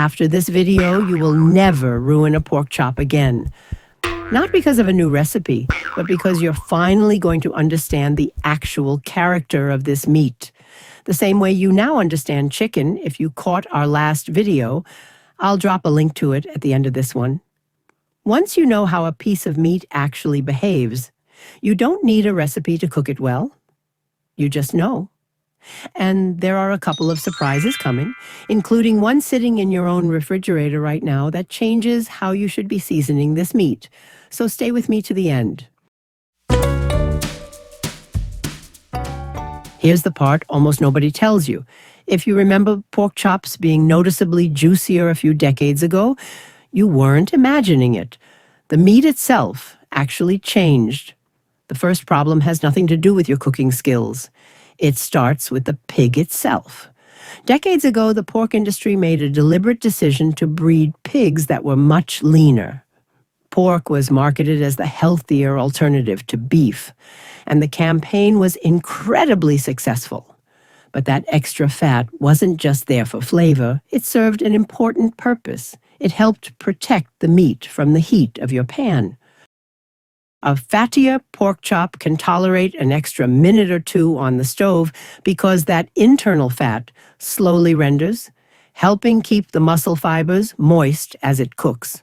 After this video, you will never ruin a pork chop again. Not because of a new recipe, but because you're finally going to understand the actual character of this meat. The same way you now understand chicken if you caught our last video. I'll drop a link to it at the end of this one. Once you know how a piece of meat actually behaves, you don't need a recipe to cook it well. You just know. And there are a couple of surprises coming, including one sitting in your own refrigerator right now that changes how you should be seasoning this meat. So stay with me to the end. Here's the part almost nobody tells you. If you remember pork chops being noticeably juicier a few decades ago, you weren't imagining it. The meat itself actually changed. The first problem has nothing to do with your cooking skills. It starts with the pig itself. Decades ago, the pork industry made a deliberate decision to breed pigs that were much leaner. Pork was marketed as the healthier alternative to beef, and the campaign was incredibly successful. But that extra fat wasn't just there for flavor, it served an important purpose. It helped protect the meat from the heat of your pan. A fattier pork chop can tolerate an extra minute or two on the stove because that internal fat slowly renders, helping keep the muscle fibers moist as it cooks.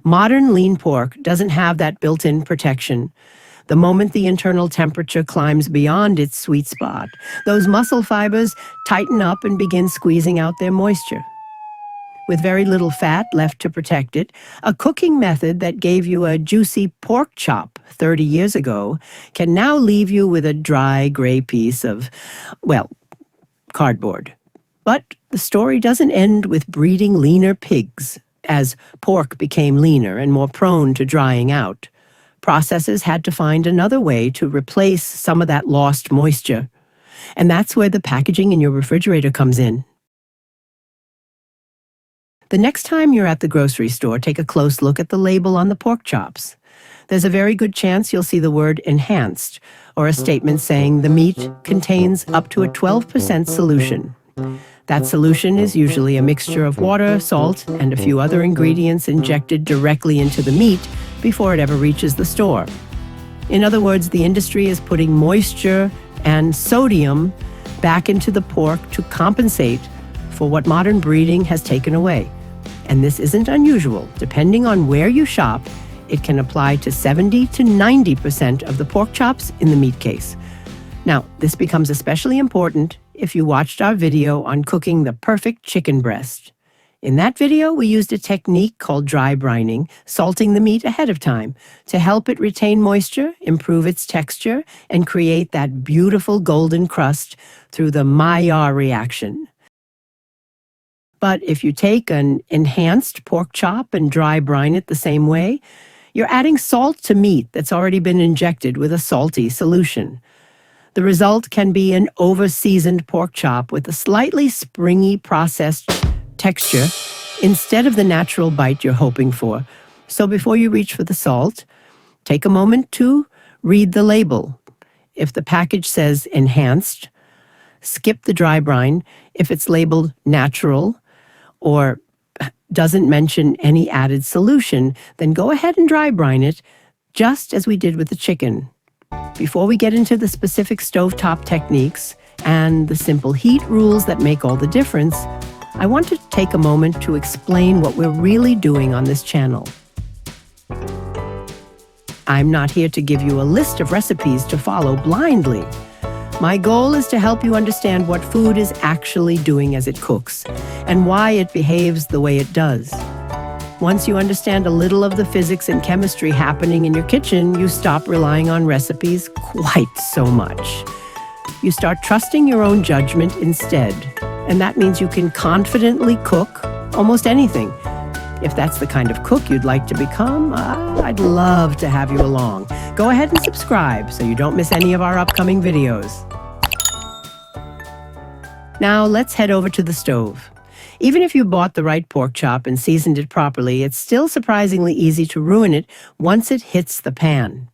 Modern lean pork doesn't have that built-in protection. The moment the internal temperature climbs beyond its sweet spot, those muscle fibers tighten up and begin squeezing out their moisture. With very little fat left to protect it, a cooking method that gave you a juicy pork chop 30 years ago can now leave you with a dry, gray piece of, well, cardboard. But the story doesn't end with breeding leaner pigs. As pork became leaner and more prone to drying out, processors had to find another way to replace some of that lost moisture. And that's where the packaging in your refrigerator comes in. The next time you're at the grocery store, take a close look at the label on the pork chops. There's a very good chance you'll see the word enhanced, or a statement saying the meat contains up to a 12% solution. That solution is usually a mixture of water, salt, and a few other ingredients injected directly into the meat before it ever reaches the store. In other words, the industry is putting moisture and sodium back into the pork to compensate for what modern breeding has taken away. And this isn't unusual. Depending on where you shop, it can apply to 70 to 90% of the pork chops in the meat case. Now, this becomes especially important if you watched our video on cooking the perfect chicken breast. In that video, we used a technique called dry brining, salting the meat ahead of time to help it retain moisture, improve its texture, and create that beautiful golden crust through the Maillard reaction. But if you take an enhanced pork chop and dry brine it the same way, you're adding salt to meat that's already been injected with a salty solution. The result can be an over-seasoned pork chop with a slightly springy processed texture instead of the natural bite you're hoping for. So before you reach for the salt, take a moment to read the label. If the package says enhanced, skip the dry brine. If it's labeled natural or doesn't mention any added solution, then go ahead and dry brine it, just as we did with the chicken. Before we get into the specific stovetop techniques and the simple heat rules that make all the difference, I want to take a moment to explain what we're really doing on this channel. I'm not here to give you a list of recipes to follow blindly. My goal is to help you understand what food is actually doing as it cooks and why it behaves the way it does. Once you understand a little of the physics and chemistry happening in your kitchen, you stop relying on recipes quite so much. You start trusting your own judgment instead, and that means you can confidently cook almost anything. If that's the kind of cook you'd like to become, I'd love to have you along. Go ahead and subscribe so you don't miss any of our upcoming videos. Now let's head over to the stove. Even if you bought the right pork chop and seasoned it properly, it's still surprisingly easy to ruin it once it hits the pan.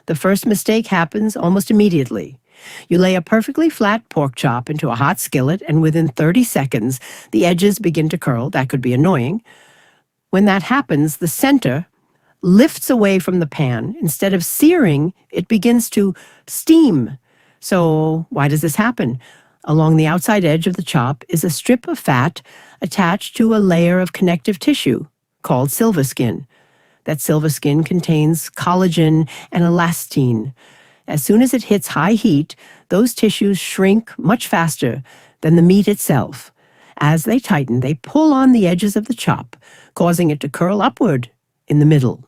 The first mistake happens almost immediately. You lay a perfectly flat pork chop into a hot skillet, and within 30 seconds, the edges begin to curl. That could be annoying. When that happens, the center lifts away from the pan. Instead of searing, it begins to steam. So why does this happen? Along the outside edge of the chop is a strip of fat attached to a layer of connective tissue called silver skin. That silver skin contains collagen and elastin. As soon as it hits high heat, those tissues shrink much faster than the meat itself. As they tighten, they pull on the edges of the chop, causing it to curl upward in the middle.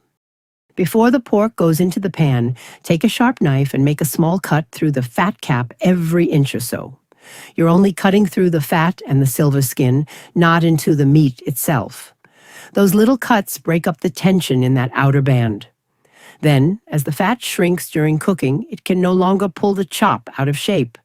Before the pork goes into the pan, take a sharp knife and make a small cut through the fat cap every inch or so. You're only cutting through the fat and the silver skin, not into the meat itself. Those little cuts break up the tension in that outer band. Then, as the fat shrinks during cooking, it can no longer pull the chop out of shape.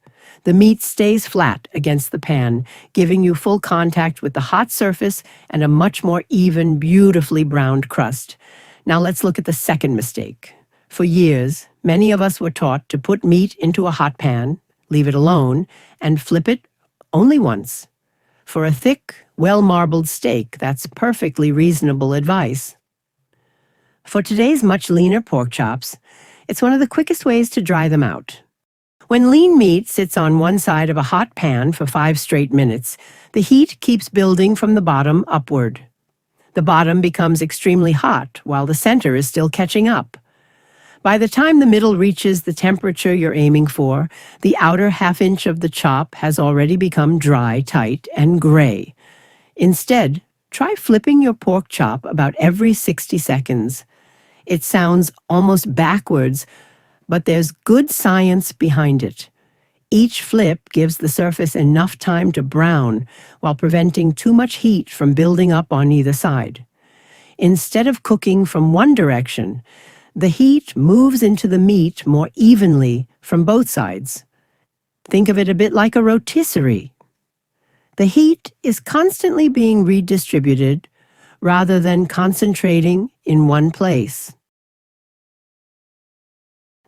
The meat stays flat against the pan, giving you full contact with the hot surface and a much more even, beautifully browned crust. Now let's look at the second mistake. For years, many of us were taught to put meat into a hot pan, leave it alone, and flip it only once. For a thick, well-marbled steak, that's perfectly reasonable advice. For today's much leaner pork chops, it's one of the quickest ways to dry them out. When lean meat sits on one side of a hot pan for 5 straight minutes, the heat keeps building from the bottom upward. The bottom becomes extremely hot, while the center is still catching up. By the time the middle reaches the temperature you're aiming for, the outer half-inch of the chop has already become dry, tight, and gray. Instead, try flipping your pork chop about every 60 seconds. It sounds almost backwards, but there's good science behind it. Each flip gives the surface enough time to brown while preventing too much heat from building up on either side. Instead of cooking from one direction, the heat moves into the meat more evenly from both sides. Think of it a bit like a rotisserie. The heat is constantly being redistributed rather than concentrating in one place.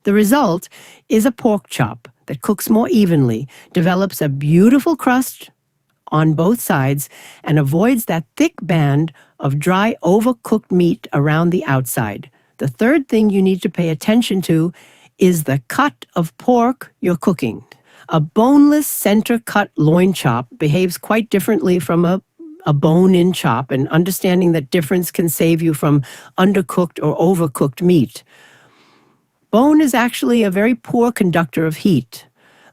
The result is a pork chop that cooks more evenly, develops a beautiful crust on both sides, and avoids that thick band of dry, overcooked meat around the outside. The third thing you need to pay attention to is the cut of pork you're cooking. A boneless center-cut loin chop behaves quite differently from a bone-in chop, and understanding that difference can save you from undercooked or overcooked meat. Bone is actually a very poor conductor of heat.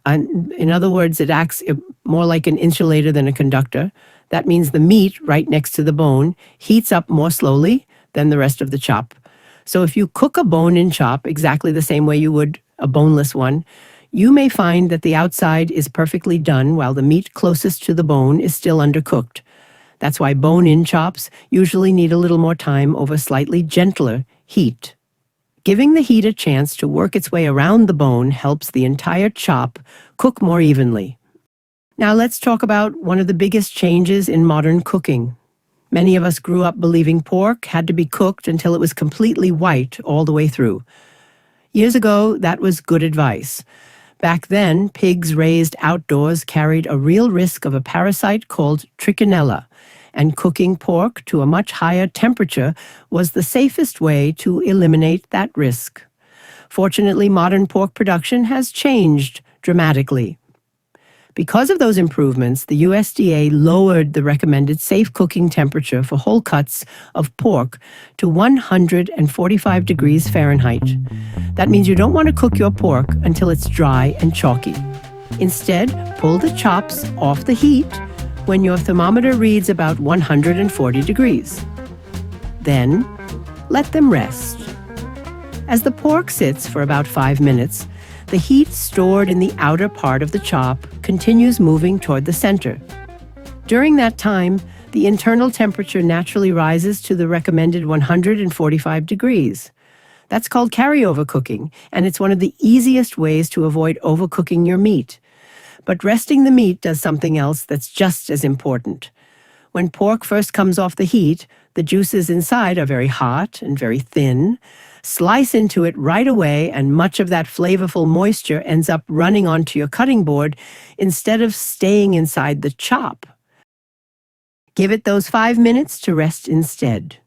In other words, it acts more like an insulator than a conductor. That means the meat right next to the bone heats up more slowly than the rest of the chop. So if you cook a bone-in chop exactly the same way you would a boneless one, you may find that the outside is perfectly done while the meat closest to the bone is still undercooked. That's why bone-in chops usually need a little more time over slightly gentler heat. Giving the heat a chance to work its way around the bone helps the entire chop cook more evenly. Now let's talk about one of the biggest changes in modern cooking. Many of us grew up believing pork had to be cooked until it was completely white all the way through. Years ago, that was good advice. Back then, pigs raised outdoors carried a real risk of a parasite called trichinella, and cooking pork to a much higher temperature was the safest way to eliminate that risk. Fortunately, modern pork production has changed dramatically. Because of those improvements, the USDA lowered the recommended safe cooking temperature for whole cuts of pork to 145 degrees Fahrenheit. That means you don't want to cook your pork until it's dry and chalky. Instead, pull the chops off the heat when your thermometer reads about 140 degrees. Then, let them rest. As the pork sits for about 5 minutes, the heat stored in the outer part of the chop continues moving toward the center. During that time, the internal temperature naturally rises to the recommended 145 degrees. That's called carryover cooking, and it's one of the easiest ways to avoid overcooking your meat. But resting the meat does something else that's just as important. When pork first comes off the heat, The juices inside are very hot and very thin. Slice into it right away, and much of that flavorful moisture ends up running onto your cutting board instead of staying inside the chop. Give it those 5 minutes to rest instead.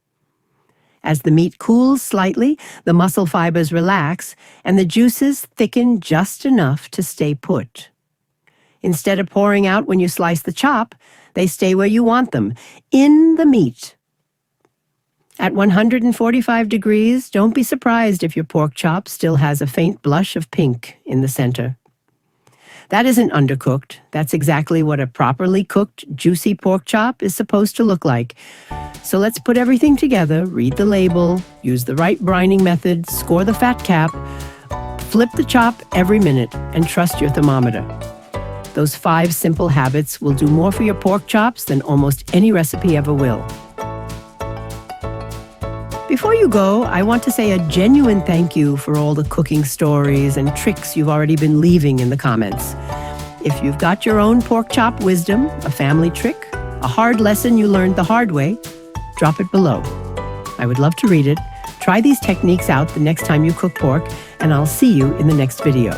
As the meat cools slightly, the muscle fibers relax, and the juices thicken just enough to stay put. Instead of pouring out when you slice the chop, they stay where you want them, in the meat. At 145 degrees, don't be surprised if your pork chop still has a faint blush of pink in the center. That isn't undercooked. That's exactly what a properly cooked, juicy pork chop is supposed to look like. So let's put everything together, read the label, use the right brining method, score the fat cap, flip the chop every minute, and trust your thermometer. Those 5 simple habits will do more for your pork chops than almost any recipe ever will. Before you go, I want to say a genuine thank you for all the cooking stories and tricks you've already been leaving in the comments. If you've got your own pork chop wisdom, a family trick, a hard lesson you learned the hard way, drop it below. I would love to read it. Try these techniques out the next time you cook pork, and I'll see you in the next video.